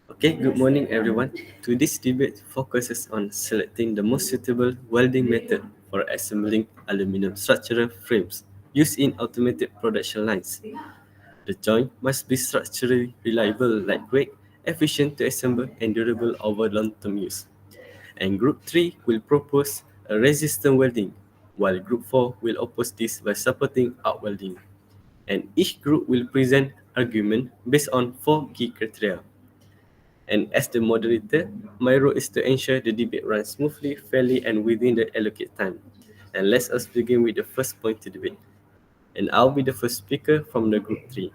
Okay, good morning everyone. Today's debate focuses on selecting the most suitable welding method for assembling aluminum structural frames used in automated production lines. The joint must be structurally reliable, lightweight, efficient to assemble, and durable over long-term use. And Group 3 will propose a resistant welding, while Group 4 will oppose this by supporting arc welding. And each group will present argument based on four key criteria. And as the moderator, my role is to ensure the debate runs smoothly, fairly, and within the allocated time. And let us begin with the first point to debate. And I'll be the first speaker from the group 3.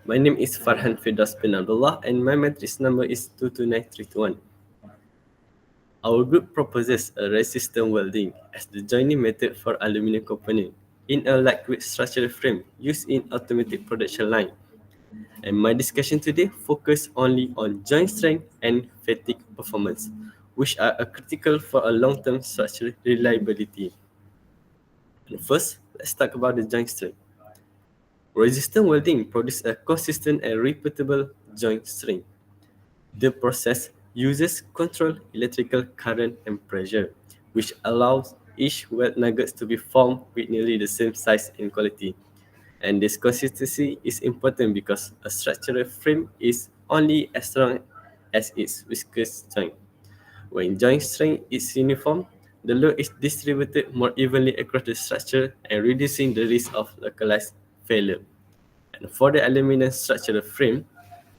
My name is Farhan Firdaus bin Abdullah, and my matrix number is 229321. Our group proposes a resistant welding as the joining method for aluminum component in a lightweight structural frame used in automatic production line. And my discussion today focus only on joint strength and fatigue performance, which are critical for a long-term structural reliability. And first, let's talk about the joint strength. Resistant welding produces a consistent and repeatable joint strength. The process uses controlled electrical current and pressure, which allows each weld nuggets to be formed with nearly the same size and quality. And this consistency is important because a structural frame is only as strong as its viscous joint. When joint strength is uniform, the load is distributed more evenly across the structure and reducing the risk of localized failure. And for the aluminum structural frame,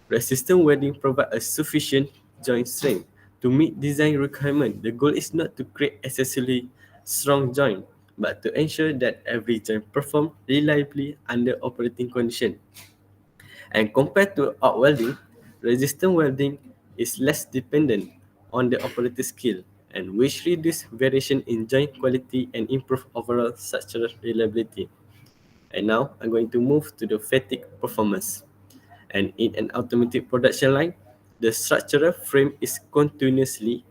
resistant welding provides a sufficient joint strength to meet design requirement. The goal is not to create excessively strong joint, but to ensure that every joint performs reliably under operating conditions. And compared to arc welding, resistant welding is less dependent on the operator skill, and which reduce variation in joint quality and improve overall structural reliability. And now I'm going to move to the fatigue performance. And in an automatic production line, the structural frame is continuously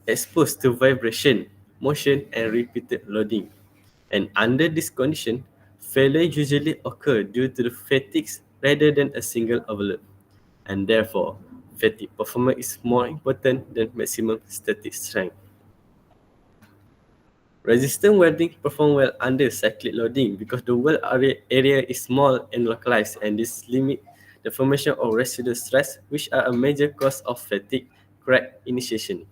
exposed to vibration, motion, and repeated loading. And under this condition, failure usually occur due to the fatigues rather than a single overload. And therefore, fatigue performance is more important than maximum static strength. Resistant welding perform well under cyclic loading because the weld area is small and localized, and this limit the formation of residual stress, which are a major cause of fatigue crack initiation.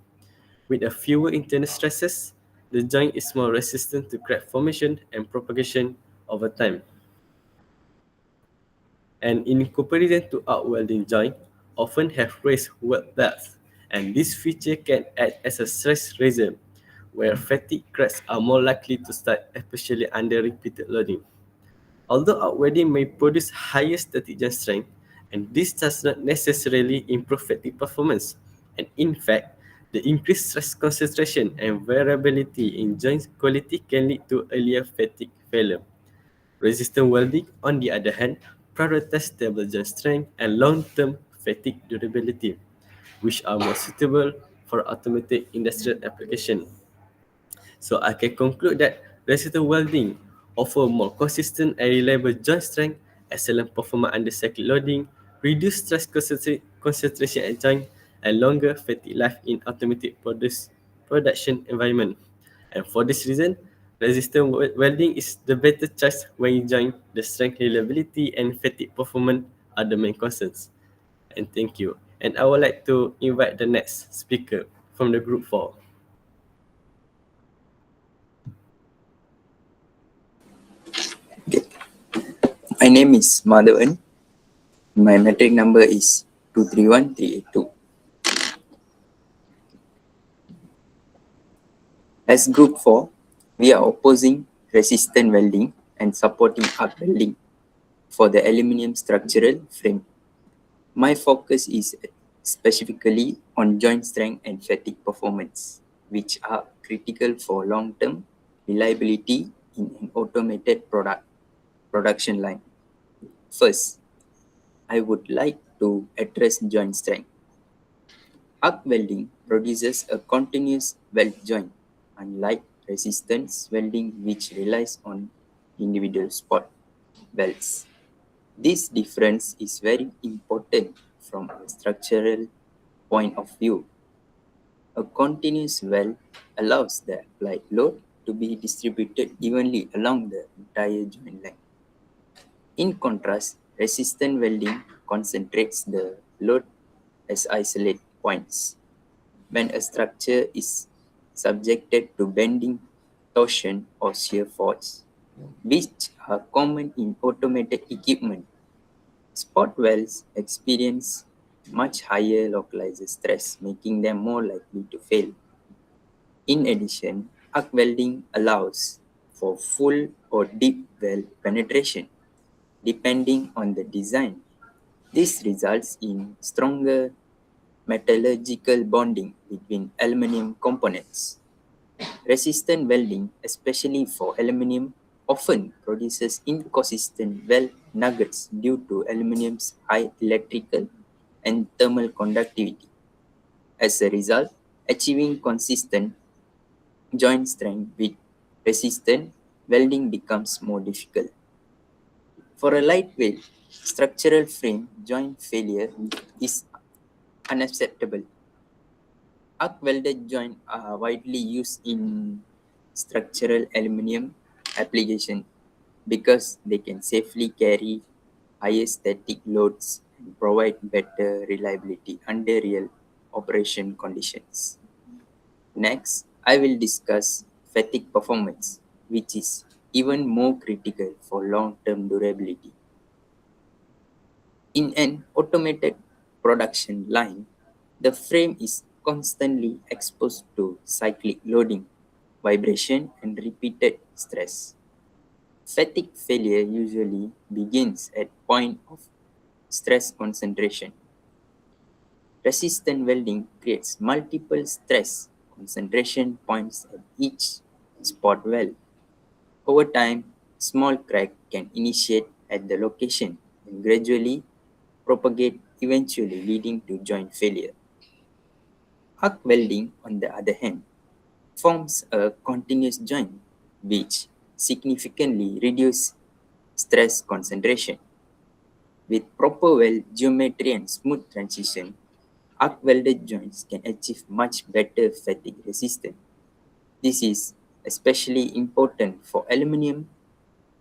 With a fewer internal stresses, the joint is more resistant to crack formation and propagation over time. And in comparison to arc welding joint, often have raised weld depth, and this feature can act as a stress raiser, where fatigue cracks are more likely to start, especially under repeated loading. Although arc welding may produce higher static joint strength, and this does not necessarily improve fatigue performance, and in fact, the increased stress concentration and variability in joint quality can lead to earlier fatigue failure. Resistant welding, on the other hand, prioritizes stable joint strength and long-term fatigue durability, which are more suitable for automated industrial application. So I can conclude that resistant welding offer more consistent and reliable joint strength, excellent performance under cyclic loading, reduced stress concentration at joint, and longer fatigue life in automated production environment. And for this reason, resistant welding is the better choice when you join the strength, reliability, and fatigue performance are the main concerns. And thank you. And I would like to invite the next speaker from the group 4. My name is Madhavan. My metric number is 231382. As Group 4, we are opposing resistant welding and supporting arc welding for the aluminium structural frame. My focus is specifically on joint strength and fatigue performance, which are critical for long-term reliability in an automated production line. First, I would like to address joint strength. Arc welding produces a continuous weld joint, unlike resistance welding which relies on individual spot. welds. This difference is very important from a structural point of view. A continuous weld allows the applied load to be distributed evenly along the entire joint length. In contrast, resistant welding concentrates the load as isolate points. When a structure is subjected to bending, torsion, or shear force, which are common in automated equipment, spot welds experience much higher localized stress, making them more likely to fail. In addition, arc welding allows for full or deep weld penetration, depending on the design. This results in stronger metallurgical bonding between aluminum components. Resistant welding, especially for aluminum, often produces inconsistent weld nuggets due to aluminum's high electrical and thermal conductivity. As a result, achieving consistent joint strength with resistant welding becomes more difficult. For a lightweight structural frame, joint failure is unacceptable. Arc welded joints are widely used in structural aluminum application because they can safely carry higher static loads and provide better reliability under real operation conditions. Next, I will discuss fatigue performance, which is even more critical for long-term durability. In an automated production line, the frame is constantly exposed to cyclic loading, vibration, and repeated stress. Fatigue failure usually begins at point of stress concentration. Resistant welding creates multiple stress concentration points at each spot weld. Over time, small crack can initiate at the location and gradually propagate, eventually leading to joint failure. Arc welding, on the other hand, forms a continuous joint which significantly reduces stress concentration. With proper weld geometry and smooth transition, arc welded joints can achieve much better fatigue resistance. This is especially important for aluminum,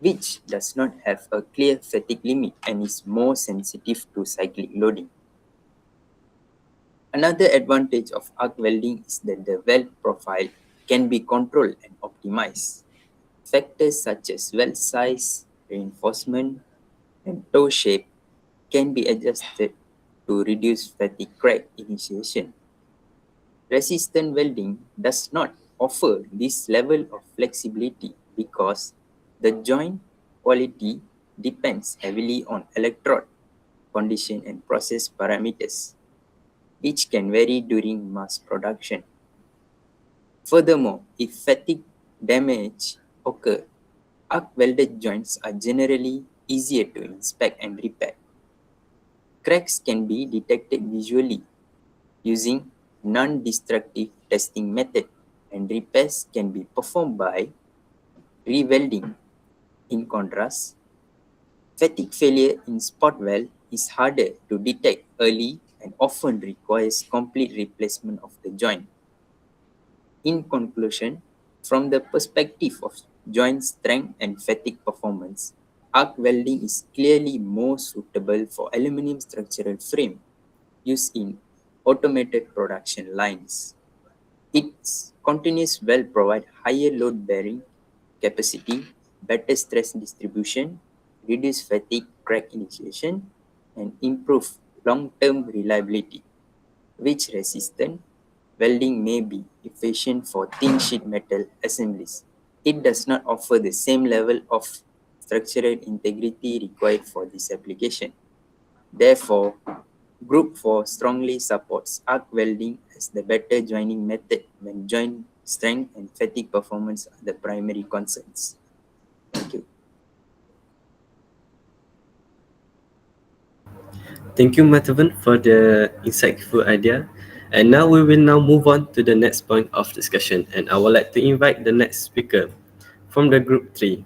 which does not have a clear fatigue limit and is more sensitive to cyclic loading. Another advantage of arc welding is that the weld profile can be controlled and optimized. Factors such as weld size, reinforcement, and toe shape can be adjusted to reduce fatigue crack initiation. Resistant welding does not offer this level of flexibility because the joint quality depends heavily on electrode condition and process parameters, which can vary during mass production. Furthermore, if fatigue damage occur, arc welded joints are generally easier to inspect and repair. Cracks can be detected visually using non-destructive testing method, and repairs can be performed by rewelding. In contrast, fatigue failure in spot weld is harder to detect early and often requires complete replacement of the joint. In conclusion, from the perspective of joint strength and fatigue performance, arc welding is clearly more suitable for aluminum structural frame used in automated production lines. Its continuous weld provide higher load bearing capacity, better stress distribution, reduce fatigue crack initiation, and improve long-term reliability, which resistant welding may be efficient for thin sheet metal assemblies. It does not offer the same level of structural integrity required for this application. Therefore, Group 4 strongly supports arc welding as the better joining method when joint strength and fatigue performance are the primary concerns. Thank you. Thank you, Mathavan, for the insightful idea. And now we will now move on to the next point of discussion. And I would like to invite the next speaker from the group 3.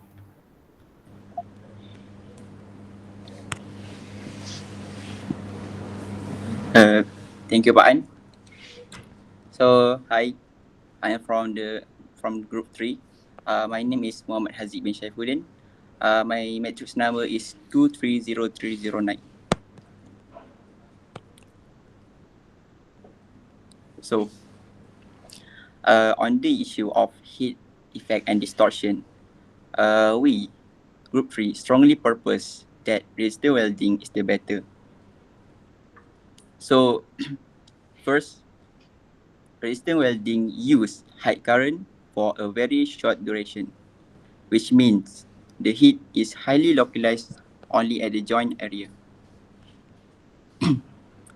Uh, Thank you, Pak An. So, hi, I am from Group 3. My name is Muhammad Haziq bin Shaifuddin. My matrix number is 230309. So, on the issue of heat effect and distortion, we, Group 3, strongly purpose that resistor welding is the better. So, first, resistor welding use high current for a very short duration, which means the heat is highly localized only at the joint area.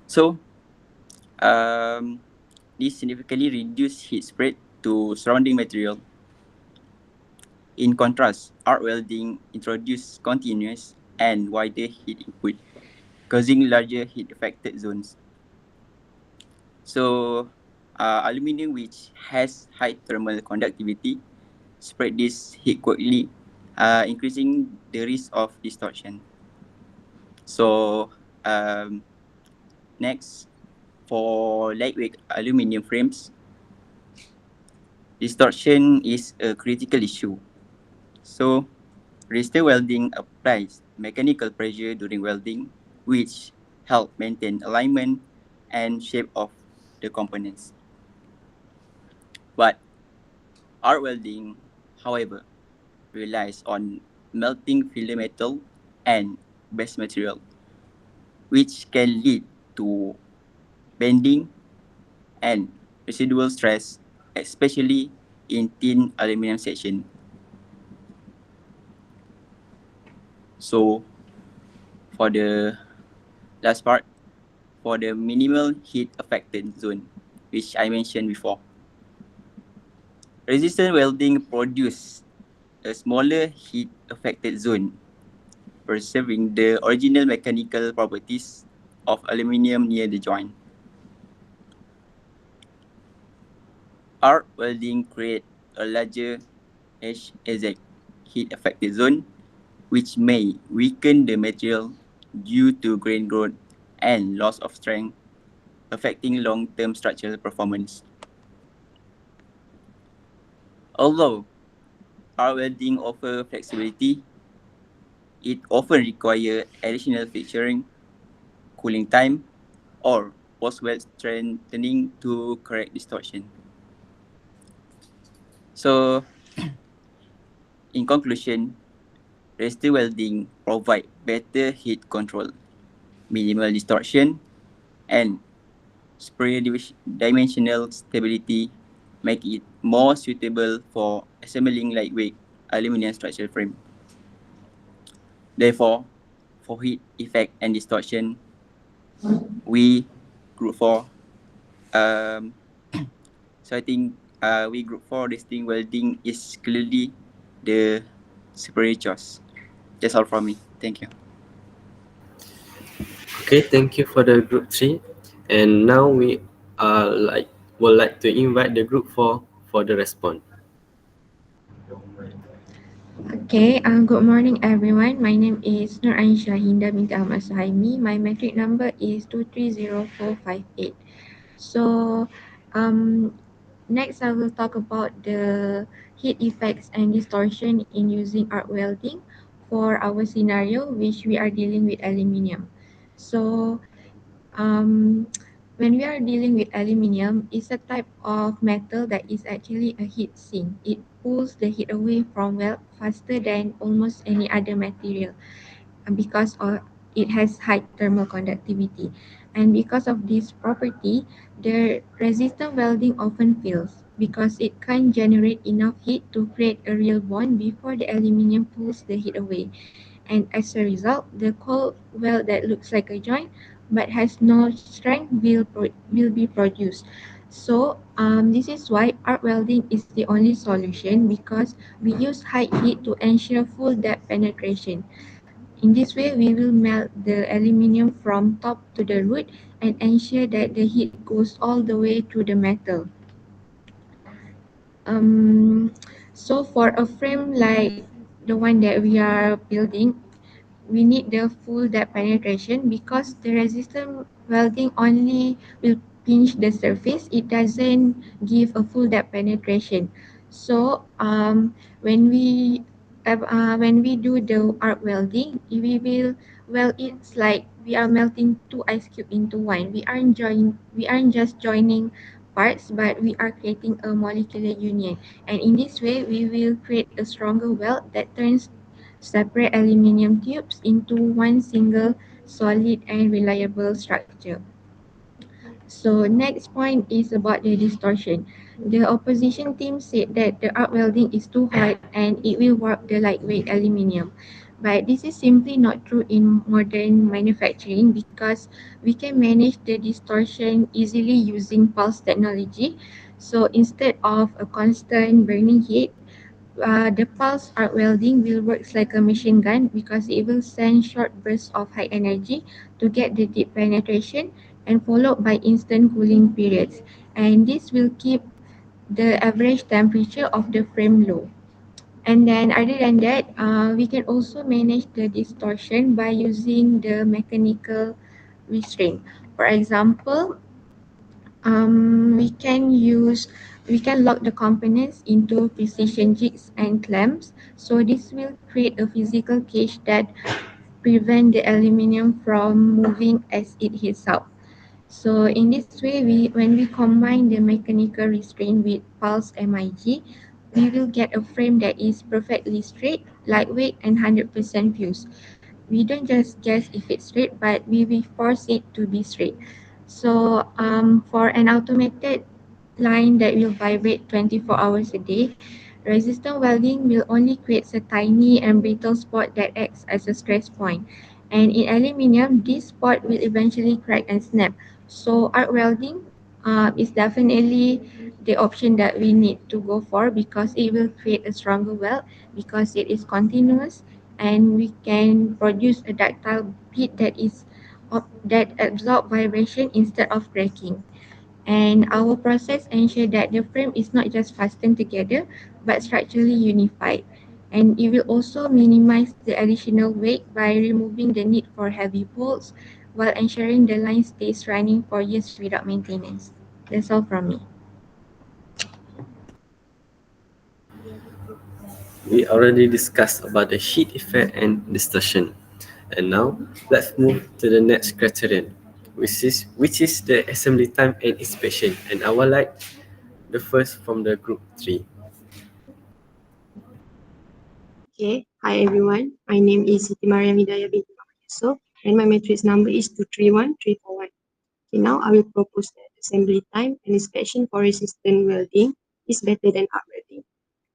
So, um, this significantly reduces heat spread to surrounding material. In contrast, arc welding introduces continuous and wider heat input, causing larger heat affected zones. So, aluminum, which has high thermal conductivity, spread this heat quickly, increasing the risk of distortion. So, next, for lightweight aluminum frames, distortion is a critical issue. So, resistor welding applies mechanical pressure during welding, which help maintain alignment and shape of the components. But arc welding, however, relies on melting filler metal and base material, which can lead to bending and residual stress, especially in thin aluminum section. So, for the last part, for the minimal heat affected zone, which I mentioned before, resistant welding produce a smaller heat affected zone, preserving the original mechanical properties of aluminum near the joint. Arc welding create a larger HAZ heat affected zone, which may weaken the material due to grain growth and loss of strength, affecting long-term structural performance. Although arc welding offers flexibility, it often requires additional fixturing, cooling time, or post-weld strengthening to correct distortion. So, in conclusion, resistor welding provide better heat control, minimal distortion, and superior dimensional stability, make it more suitable for assembling lightweight aluminum structural frame. Therefore, for heat effect and distortion, we group 4, um, so I think we group 4 resisting welding is clearly the superior choice. That's all from me. Thank you. Okay, thank you for the group 3. And now we are like would like to invite the group 4 for the response. Okay, good morning everyone. My name is Nur Aisyah Hinda binti Ahmad Suhaimi. My metric number is 2300458. So, next I will talk about the heat effects and distortion in using arc welding for our scenario which we are dealing with aluminium. So, um, when we are dealing with aluminium, it's a type of metal that is actually a heat sink. It pulls the heat away from weld faster than almost any other material because it has high thermal conductivity. And because of this property, the resistant welding often fails because it can't generate enough heat to create a real bond before the aluminium pulls the heat away. And as a result, the cold weld that looks like a joint but has no strength will be produced. So this is why arc welding is the only solution because we use high heat to ensure full depth penetration. In this way, we will melt the aluminium from top to the root and ensure that the heat goes all the way through the metal. Um, so for a frame like the one that we are building, we need the full depth penetration because the resistant welding only will pinch the surface. It doesn't give a full depth penetration. So when we do the arc welding, we will weld it's like we are melting two ice cubes into one. We aren't just joining parts, but we are creating a molecular union. And in this way, we will create a stronger weld that turns separate aluminium tubes into one single solid and reliable structure. So next point is about the distortion. The opposition team said that the arc welding is too hard and it will warp the lightweight aluminium. But this is simply not true in modern manufacturing because we can manage the distortion easily using pulse technology. So instead of a constant burning heat, the pulse arc welding will work like a machine gun because it will send short bursts of high energy to get the deep penetration and followed by instant cooling periods. And this will keep the average temperature of the frame low. And then other than that, we can also manage the distortion by using the mechanical restraint. For example, we can lock the components into precision jigs and clamps. So this will create a physical cage that prevent the aluminium from moving as it heats up. So in this way, when we combine the mechanical restraint with pulse MIG, we will get a frame that is perfectly straight, lightweight, and 100% fused. We don't just guess if it's straight, but we will force it to be straight. So for an automated line that will vibrate 24 hours a day, resistant welding will only create a tiny and brittle spot that acts as a stress point. And in aluminium, this spot will eventually crack and snap. So arc welding is definitely the option that we need to go for because it will create a stronger weld because it is continuous and we can produce a ductile bit that absorb vibration instead of cracking. And our process ensure that the frame is not just fastened together but structurally unified. And it will also minimize the additional weight by removing the need for heavy bolts while ensuring the line stays running for years without maintenance. That's all from me. We already discussed about the heat effect and distortion. And now let's move to the next criterion, which is the assembly time and inspection. And I would like the first from the group 3. Okay, hi everyone. My name is Siti Mariam Hidayah binti Muhammad Yusof and my matrix number is 231341. Okay, now I will propose that assembly time and inspection for resistant welding is better than arc welding.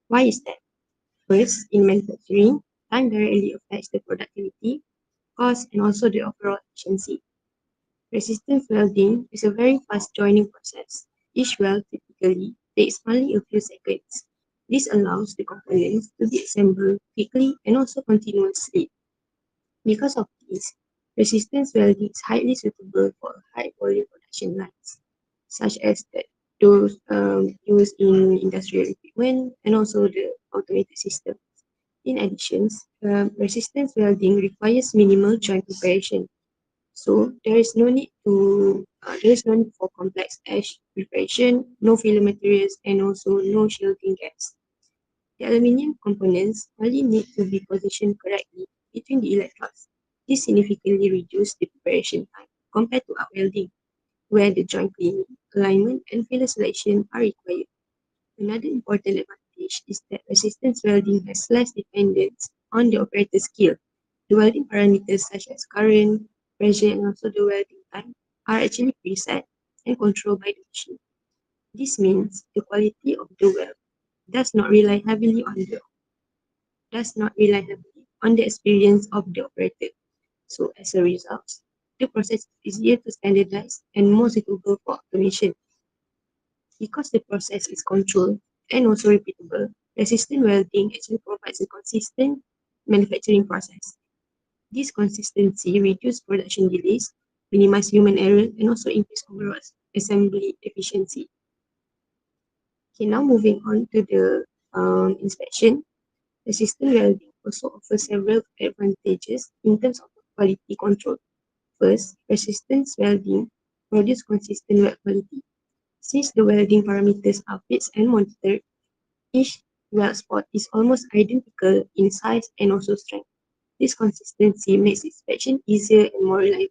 Why is that? First, in manufacturing, time directly affects the productivity, cost, and also the overall efficiency. Resistance welding is a very fast joining process. Each weld typically takes only a few seconds. This allows the components to be assembled quickly and also continuously. Because of this, resistance welding is highly suitable for high volume production lines, such as those used in industrial equipment and also the automated system. In addition, resistance welding requires minimal joint preparation, so there is no need for complex edge preparation, no filler materials, and also no shielding gaps. The aluminium components only need to be positioned correctly between the electrodes. This significantly reduces the preparation time compared to arc welding, where the joint cleaning, alignment, and filler selection are required. Another important advantage is that resistance welding has less dependence on the operator's skill. The welding parameters such as current, pressure, and also the welding time are actually preset and controlled by the machine. This means the quality of the weld does not rely heavily on the experience of the operator. So as a result, the process is easier to standardize and more suitable for automation. Because the process is controlled and also repeatable, resistant welding actually provides a consistent manufacturing process. This consistency reduces production delays, minimize human error, and also increase overall assembly efficiency. Okay, now moving on to the inspection. Resistant welding also offers several advantages in terms of quality control. First, persistence welding produces consistent weld quality. Since the welding parameters are fixed and monitored, each weld spot is almost identical in size and also strength. This consistency makes inspection easier and more reliable.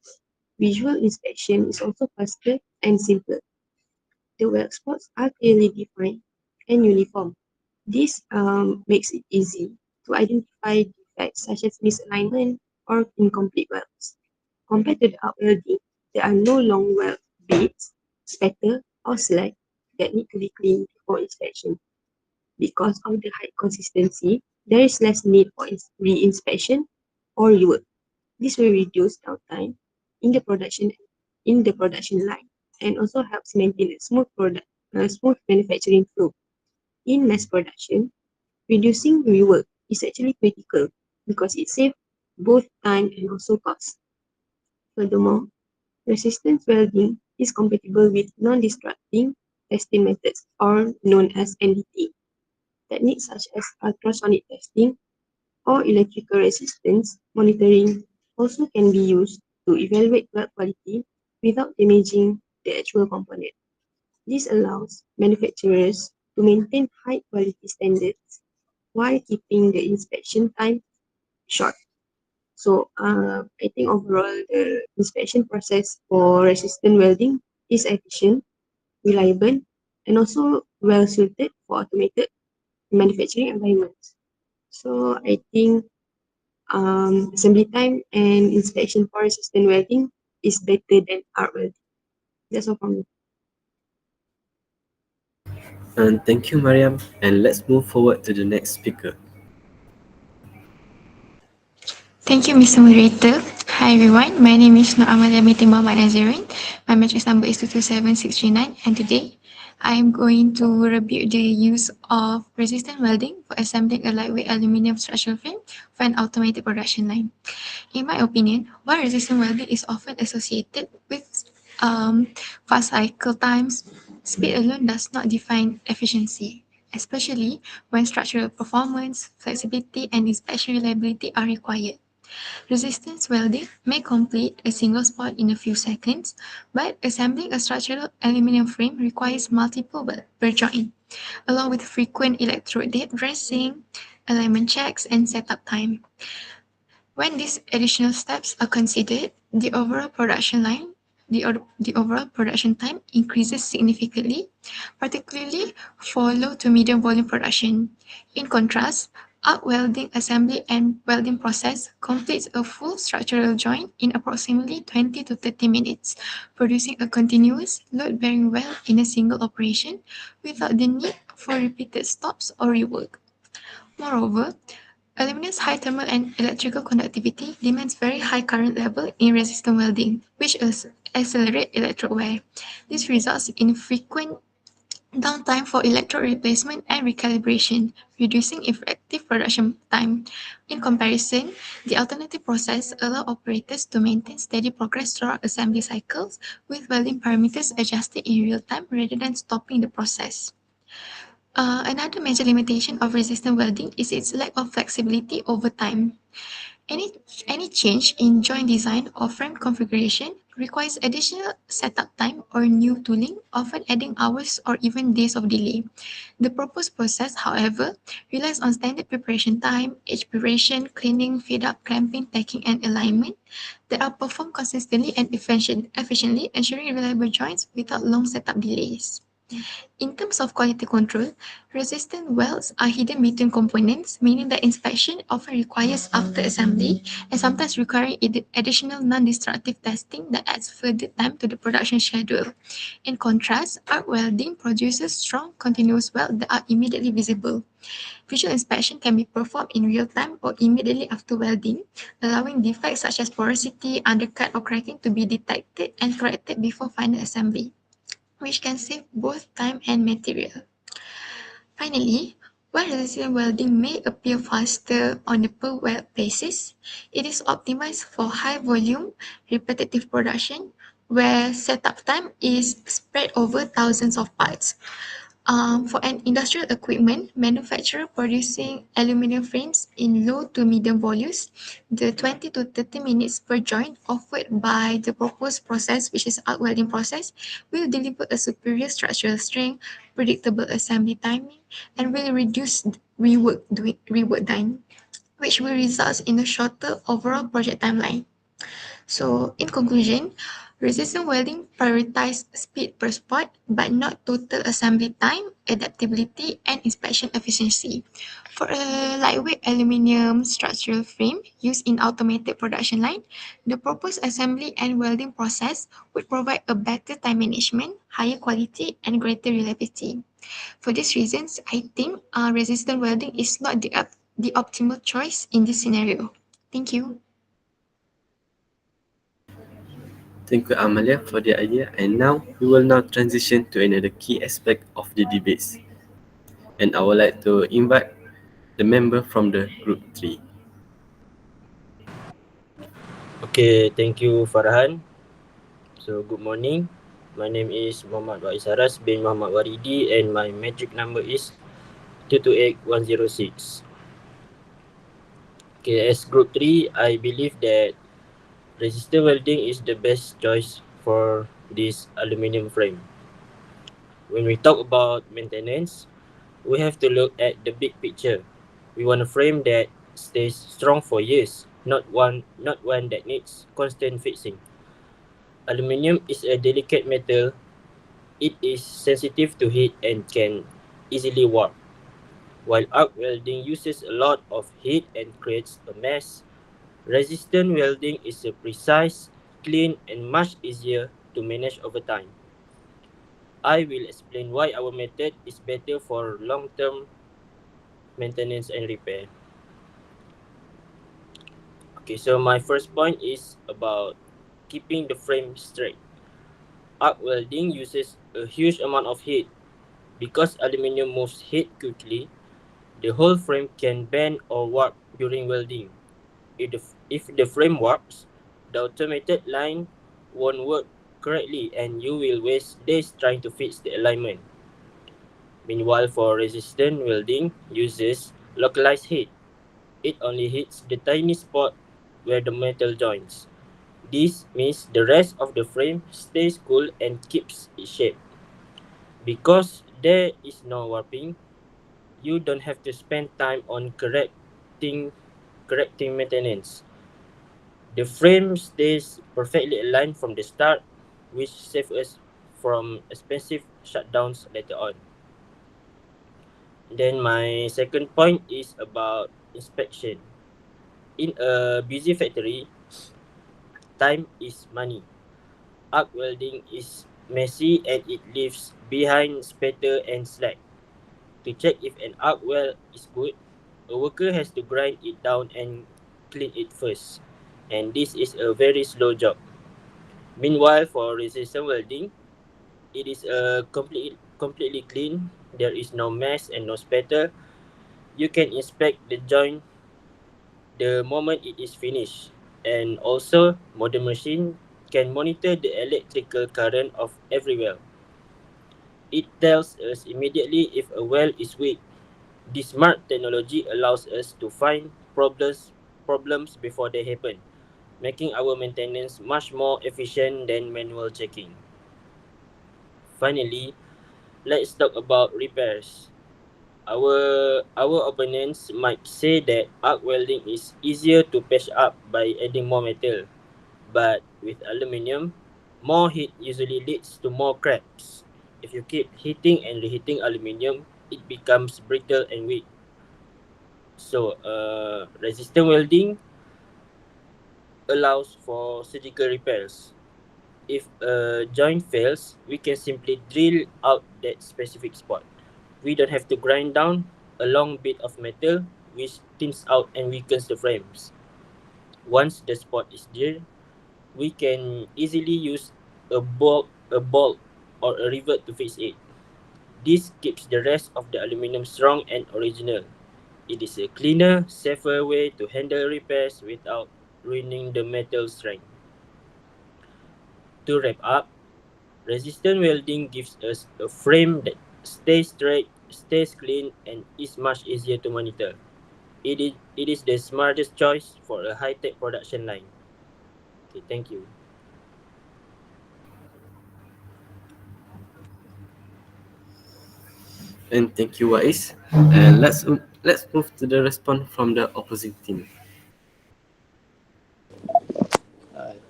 Visual inspection is also faster and simpler. The weld spots are clearly defined and uniform. This makes it easy to identify defects such as misalignment or incomplete welds. Compared to the arc welding, there are no long weld beads, spatter, or slag that need to be cleaned before inspection. Because of the high consistency, there is less need for re-inspection or rework. This will reduce downtime in the production line and also helps maintain a smooth manufacturing flow. In mass production, reducing rework is actually critical because it saves both time and also cost. Furthermore, resistance welding is compatible with non-destructing testing methods or known as NDT. Techniques such as ultrasonic testing or electrical resistance monitoring also can be used to evaluate weld quality without damaging the actual component. This allows manufacturers to maintain high quality standards while keeping the inspection time short. So I think overall the inspection process for resistant welding is efficient, reliable, and also well suited for automated manufacturing environments. So I think assembly time and inspection for resistant welding is better than arc welding. That's all from me. And thank you, Mariam. And let's move forward to the next speaker. Thank you, Mr. Moderator. Hi everyone, my name is Nur Amalia binti Muhammad Nazarin. My matrix number is 227639 and today I am going to review the use of resistant welding for assembling a lightweight aluminium structural frame for an automated production line. In my opinion, while resistant welding is often associated with fast cycle times, speed alone does not define efficiency, especially when structural performance, flexibility, and inspection reliability are required. Resistance welding may complete a single spot in a few seconds, but assembling a structural aluminum frame requires multiple per joint, along with frequent electrode dressing, alignment checks, and setup time. When these additional steps are considered, the overall production time increases significantly, particularly for low to medium volume production. In contrast, arc welding assembly and welding process completes a full structural joint in approximately 20 to 30 minutes, producing a continuous load-bearing weld in a single operation without the need for repeated stops or rework. Moreover, aluminum's high thermal and electrical conductivity demands very high current level in resistant welding, which accelerate electrode wear. This results in frequent downtime for electrode replacement and recalibration, reducing effective production time. In comparison, the alternative process allows operators to maintain steady progress throughout assembly cycles, with welding parameters adjusted in real time rather than stopping the process. Another major limitation of resistant welding is its lack of flexibility over time. Any, any change in joint design or frame configuration requires additional setup time or new tooling, often adding hours or even days of delay. The proposed process, however, relies on standard preparation time, edge preparation, cleaning, feed-up, clamping, tacking, and alignment that are performed consistently and efficiently, ensuring reliable joints without long setup delays. In terms of quality control, resistant welds are hidden between components, meaning that inspection often requires after assembly and sometimes requiring additional non-destructive testing that adds further time to the production schedule. In contrast, arc welding produces strong continuous welds that are immediately visible. Visual inspection can be performed in real time or immediately after welding, allowing defects such as porosity, undercut, or cracking to be detected and corrected before final assembly, which can save both time and material. Finally, while resistant welding may appear faster on a per weld basis, it is optimized for high volume, repetitive production where setup time is spread over thousands of parts. For an industrial equipment manufacturer producing aluminum frames in low to medium volumes, the 20 to 30 minutes per joint offered by the proposed process, which is arc welding process, will deliver a superior structural strength, predictable assembly timing, and will reduce rework done, which will result in a shorter overall project timeline. So, in conclusion, resistant welding prioritizes speed per spot, but not total assembly time, adaptability, and inspection efficiency. For a lightweight aluminium structural frame used in automated production line, the proposed assembly and welding process would provide a better time management, higher quality, and greater reliability. For these reasons, I think resistant welding is not the optimal choice in this scenario. Thank you. Thank you, Amalia, for the idea. And now we will now transition to another key aspect of the debates. And I would like to invite the member from the group 3. Okay, thank you Farhan. So good morning. My name is Muhammad Waisaras bin Muhammad Waridi and my metric number is 228106. Okay, as group 3, I believe that resistor welding is the best choice for this aluminium frame. When we talk about maintenance, we have to look at the big picture. We want a frame that stays strong for years, not one that needs constant fixing. Aluminium is a delicate metal. It is sensitive to heat and can easily warp. While arc welding uses a lot of heat and creates a mess, resistant welding is a precise, clean, and much easier to manage over time. I will explain why our method is better for long-term maintenance and repair. Okay, so my first point is about keeping the frame straight. Arc welding uses a huge amount of heat. Because aluminium moves heat quickly, the whole frame can bend or warp during welding. If the frame warps, the automated line won't work correctly and you will waste days trying to fix the alignment. Meanwhile, for resistant welding uses localized heat. It only hits the tiny spot where the metal joins. This means the rest of the frame stays cool and keeps its shape. Because there is no warping, you don't have to spend time on correcting maintenance. The frame stays perfectly aligned from the start, which saves us from expensive shutdowns later on. Then my second point is about inspection. In a busy factory, time is money. Arc welding is messy and it leaves behind spatter and slack. To check if an arc weld is good, a worker has to grind it down and clean it first. And this is a very slow job. Meanwhile, for resistant welding, it is completely clean. There is no mess and no spatter. You can inspect the joint the moment it is finished. And also, modern machine can monitor the electrical current of every weld. It tells us immediately if a weld is weak. This smart technology allows us to find problems before they happen, making our maintenance much more efficient than manual checking. Finally, let's talk about repairs. Our opponents might say that arc welding is easier to patch up by adding more metal, but with aluminium, more heat usually leads to more cracks. If you keep heating and reheating aluminium, it becomes brittle and weak. So, resistant welding allows for surgical repairs. If a joint fails, we can simply drill out that specific spot. We don't have to grind down a long bit of metal, which thins out and weakens the frames. Once the spot is drilled, we can easily use a bolt or a rivet to fix it. This keeps the rest of the aluminium strong and original. It is a cleaner, safer way to handle repairs without ruining the metal strength. To wrap up, resistant welding gives us a frame that stays straight, stays clean, and is much easier to monitor. It is the smartest choice for a high-tech production line. Okay, thank you. And thank you, Wais. And let's move to the response from the opposing team.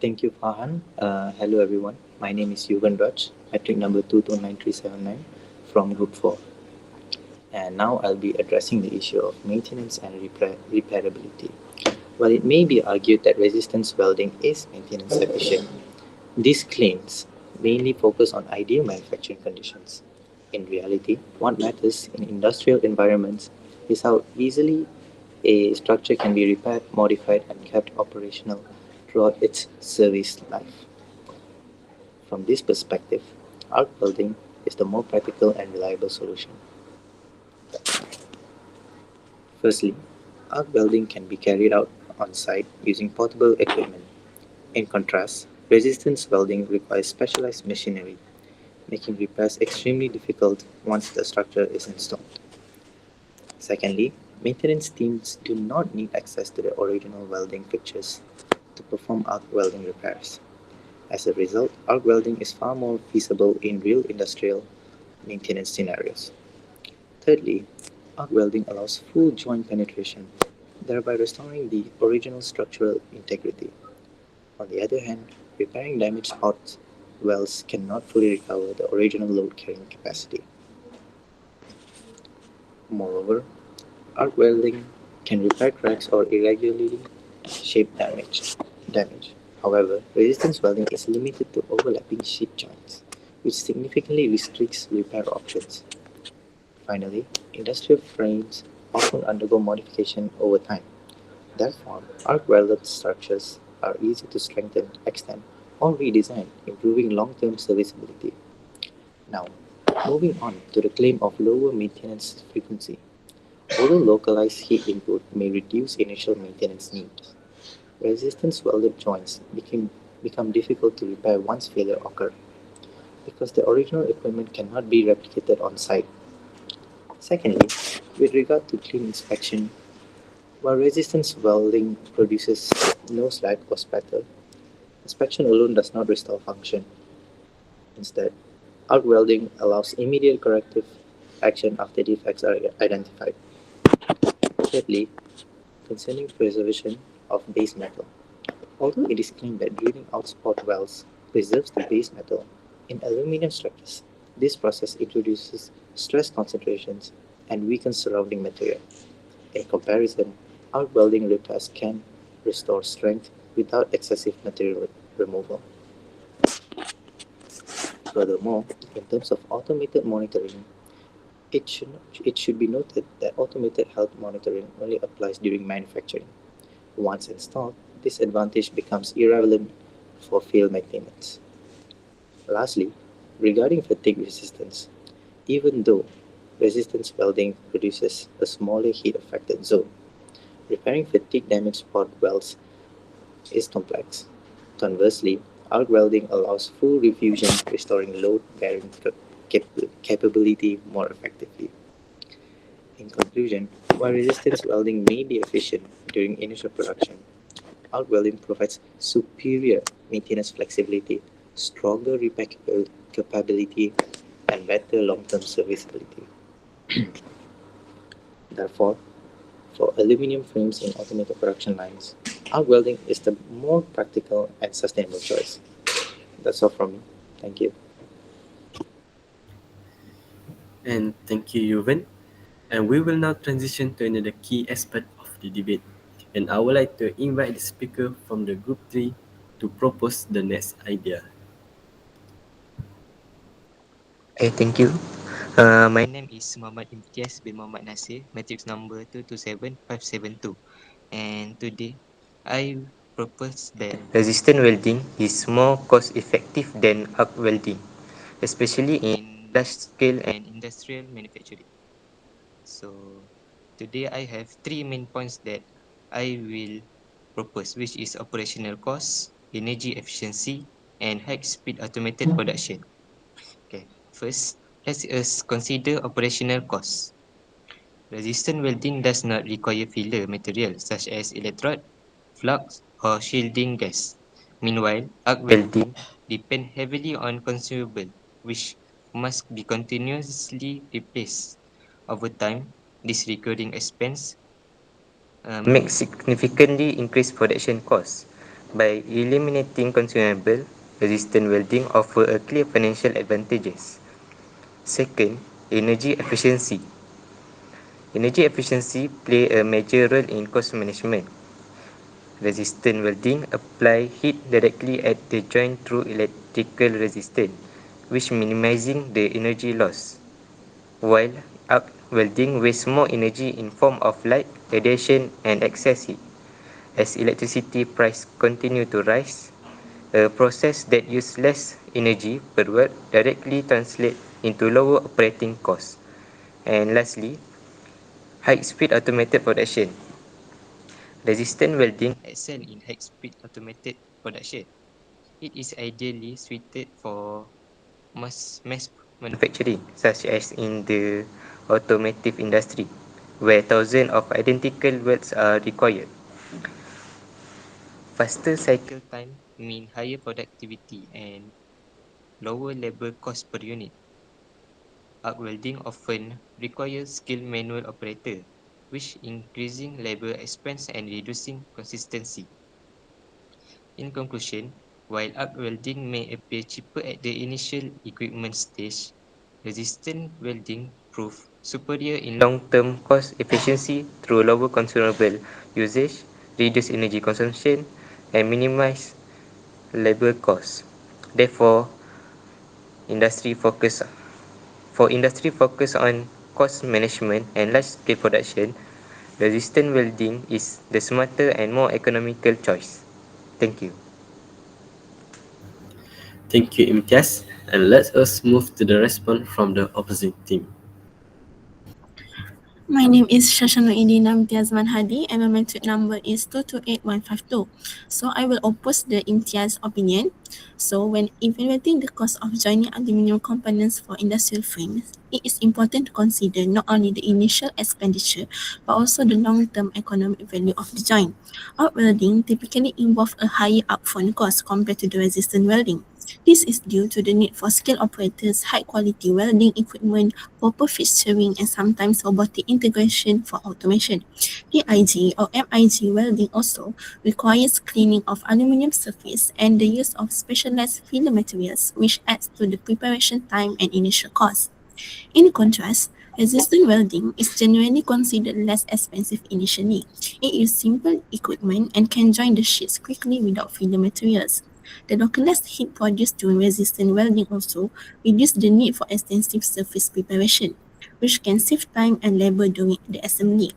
Thank you, Fahan. Hello, everyone. My name is Yuvan Raj, metric number 229379 from Group 4. And now I'll be addressing the issue of maintenance and repairability. While it may be argued that resistance welding is maintenance efficient, these claims mainly focus on ideal manufacturing conditions. In reality, what matters in industrial environments is how easily a structure can be repaired, modified, and kept operational throughout its service life. From this perspective, arc welding is the more practical and reliable solution. Firstly, arc welding can be carried out on site using portable equipment. In contrast, resistance welding requires specialized machinery, making repairs extremely difficult once the structure is installed. Secondly, maintenance teams do not need access to the original welding fixtures to perform arc welding repairs. As a result, arc welding is far more feasible in real industrial maintenance scenarios. Thirdly, arc welding allows full joint penetration, thereby restoring the original structural integrity. On the other hand, repairing damaged hot welds cannot fully recover the original load carrying capacity. Moreover, arc welding can repair cracks or irregularly shaped damage. However, resistance welding is limited to overlapping sheet joints, which significantly restricts repair options. Finally, industrial frames often undergo modification over time. Therefore, arc welded structures are easy to strengthen, extend, or redesign, improving long-term serviceability. Now, moving on to the claim of lower maintenance frequency. Although localized heat input may reduce initial maintenance needs, resistance welded joints become difficult to repair once failure occurs because the original equipment cannot be replicated on site. Secondly, with regard to clean inspection, while resistance welding produces no slag or spatter, inspection alone does not restore function. Instead, arc welding allows immediate corrective action after defects are identified. Thirdly, concerning preservation of base metal. Although it is claimed that drilling out spot welds preserves the base metal, in aluminum structures, this process introduces stress concentrations and weakens surrounding material. In comparison, arc welding repairs can restore strength without excessive material removal. Furthermore, in terms of automated monitoring, it should be noted that automated health monitoring only applies during manufacturing. Once installed, this advantage becomes irrelevant for field maintenance. Lastly, regarding fatigue resistance, even though resistance welding produces a smaller heat affected zone, repairing fatigue damaged spot welds is complex. Conversely, arc welding allows full refusion, restoring load bearing capability more effectively. In conclusion, while resistance welding may be efficient during initial production, arc welding provides superior maintenance flexibility, stronger repair capability, and better long-term serviceability. Therefore, for aluminum frames in automated production lines, arc welding is the more practical and sustainable choice. That's all from me. Thank you. And thank you, Yuven. And we will now transition to another key aspect of the debate. And I would like to invite the speaker from the group 3 to propose the next idea. Thank you. My name is Muhammad Imtiaz bin Muhammad Nasir, matrix number 227572. And today, I propose that resistant welding is more cost effective than arc welding, especially in large scale and industrial manufacturing. So, today I have three main points that I will propose, which is operational cost, energy efficiency, and high speed automated production. Okay, first, Let us consider operational costs. Resistant welding does not require filler material such as electrode, flux, or shielding gas. Meanwhile, arc welding depends heavily on consumable, which must be continuously replaced. Over time, this recurring expense makes significantly increased production costs. By eliminating consumable, resistant welding offer a clear financial advantages. Second, energy efficiency. Energy efficiency play a major role in cost management. Resistant welding apply heat directly at the joint through electrical resistance, which minimizing the energy loss. While arc welding wastes more energy in form of light, radiation, and excess heat. As electricity price continue to rise, a process that use less energy per watt directly translate into lower operating costs. And lastly, high-speed automated production. Resistant welding excel in high-speed automated production. It is ideally suited for mass manufacturing, such as in the automotive industry, where thousands of identical welds are required. Faster cycle time mean higher productivity and lower labor cost per unit. Arc welding often requires skilled manual operator, which increasing labor expense and reducing consistency. In conclusion, while arc welding may appear cheaper at the initial equipment stage, resistant welding prove superior in long-term cost efficiency through lower consumable usage, reduced energy consumption, and minimize labor costs. Therefore, industry focus industry focus on cost management and large-scale production, resistant welding is the smarter and more economical choice. Thank you. Thank you, Imtiaz. And let us move to the response from the opposite team. My name is Shashanu Idina Imtiaz Hadi and my metric number is 228152. So I will oppose the Imtiaz opinion. So when evaluating the cost of joining aluminium components for industrial frames, it is important to consider not only the initial expenditure but also the long-term economic value of the joint. Arc welding typically involves a higher upfront cost compared to the resistant welding. This is due to the need for skilled operators, high-quality welding equipment, proper fixturing, and sometimes robotic integration for automation. PIG or MIG welding also requires cleaning of aluminium surface and the use of specialized filler materials, which adds to the preparation time and initial cost. In contrast, resistant welding is generally considered less expensive initially. It uses simple equipment and can join the sheets quickly without filler materials. The localized heat produced during resistant welding also reduces the need for extensive surface preparation, which can save time and labor during the assembly.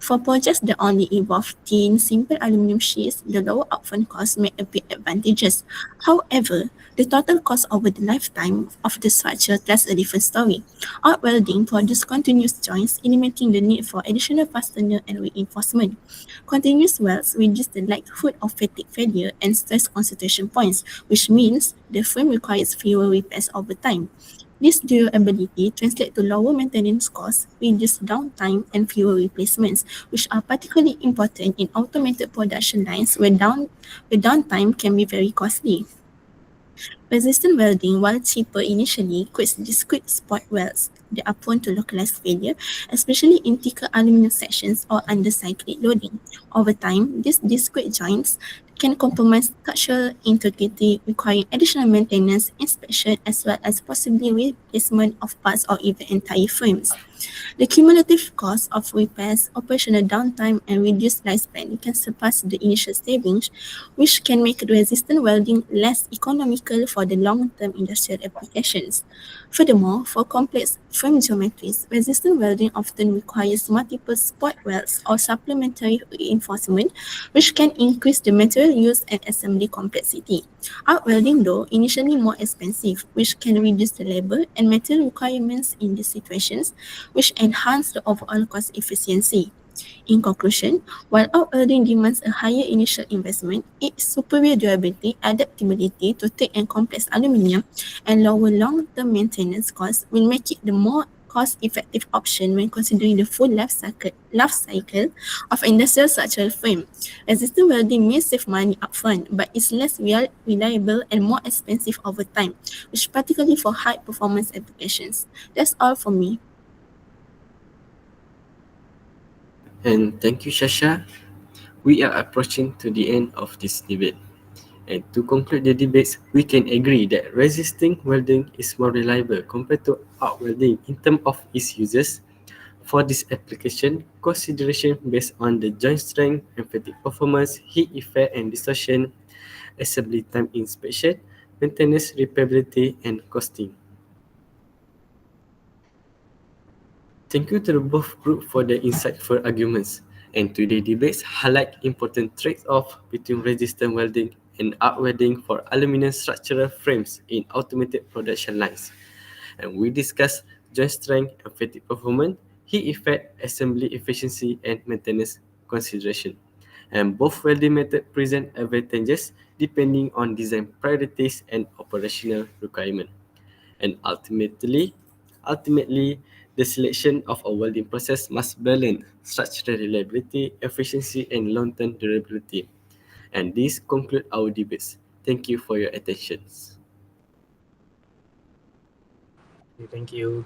For projects that only involve thin, simple aluminum sheets, the lower upfront cost may appear advantageous. However, the total cost over the lifetime of the structure tells a different story. Arc welding produces continuous joints, eliminating the need for additional fastener and reinforcement. Continuous welds reduce the likelihood of fatigue failure and stress concentration points, which means the frame requires fewer repairs over time. This durability translates to lower maintenance costs, reduced downtime, and fewer replacements, which are particularly important in automated production lines where downtime can be very costly. Resistant welding, while cheaper initially, creates discrete spot welds that are prone to localized failure, especially in thicker aluminum sections or under cyclic loading. Over time, these discrete joints can compromise structural integrity, requiring additional maintenance, inspection, as well as possibly replacement of parts or even entire frames. The cumulative cost of repairs, operational downtime, and reduced lifespan can surpass the initial savings, which can make resistant welding less economical for the long-term industrial applications. Furthermore, for complex frame geometries, resistant welding often requires multiple spot welds or supplementary reinforcement, which can increase the material use and assembly complexity. Arc welding, though, initially more expensive, which can reduce the labor and material requirements in these situations, which enhance the overall cost efficiency. In conclusion, while arc welding demands a higher initial investment, its superior durability, adaptability to thick and complex aluminium, and lower long-term maintenance costs will make it the more cost-effective option when considering the full life cycle of industrial structural frame. Resistant welding may save money upfront, but is less reliable and more expensive over time, which particularly for high-performance applications. That's all for me. And thank you, Shasha. We are approaching to the end of this debate. And to conclude the debates, we can agree that resisting welding is more reliable compared to arc welding in terms of its uses. For this application, consideration based on the joint strength and fatigue performance, heat effect and distortion, assembly time inspection, maintenance repairability, and costing. Thank you to the both group for their insightful arguments. And today's debates highlight important trade-off between resistant welding and arc welding for aluminum structural frames in automated production lines. And we discuss joint strength and fatigue performance, heat effect, assembly efficiency, and maintenance consideration. And both welding methods present advantages depending on design priorities and operational requirement. And ultimately, the selection of a welding process must balance structural reliability, efficiency, and long-term durability. And this concludes our debates. Thank you for your attention. Thank you.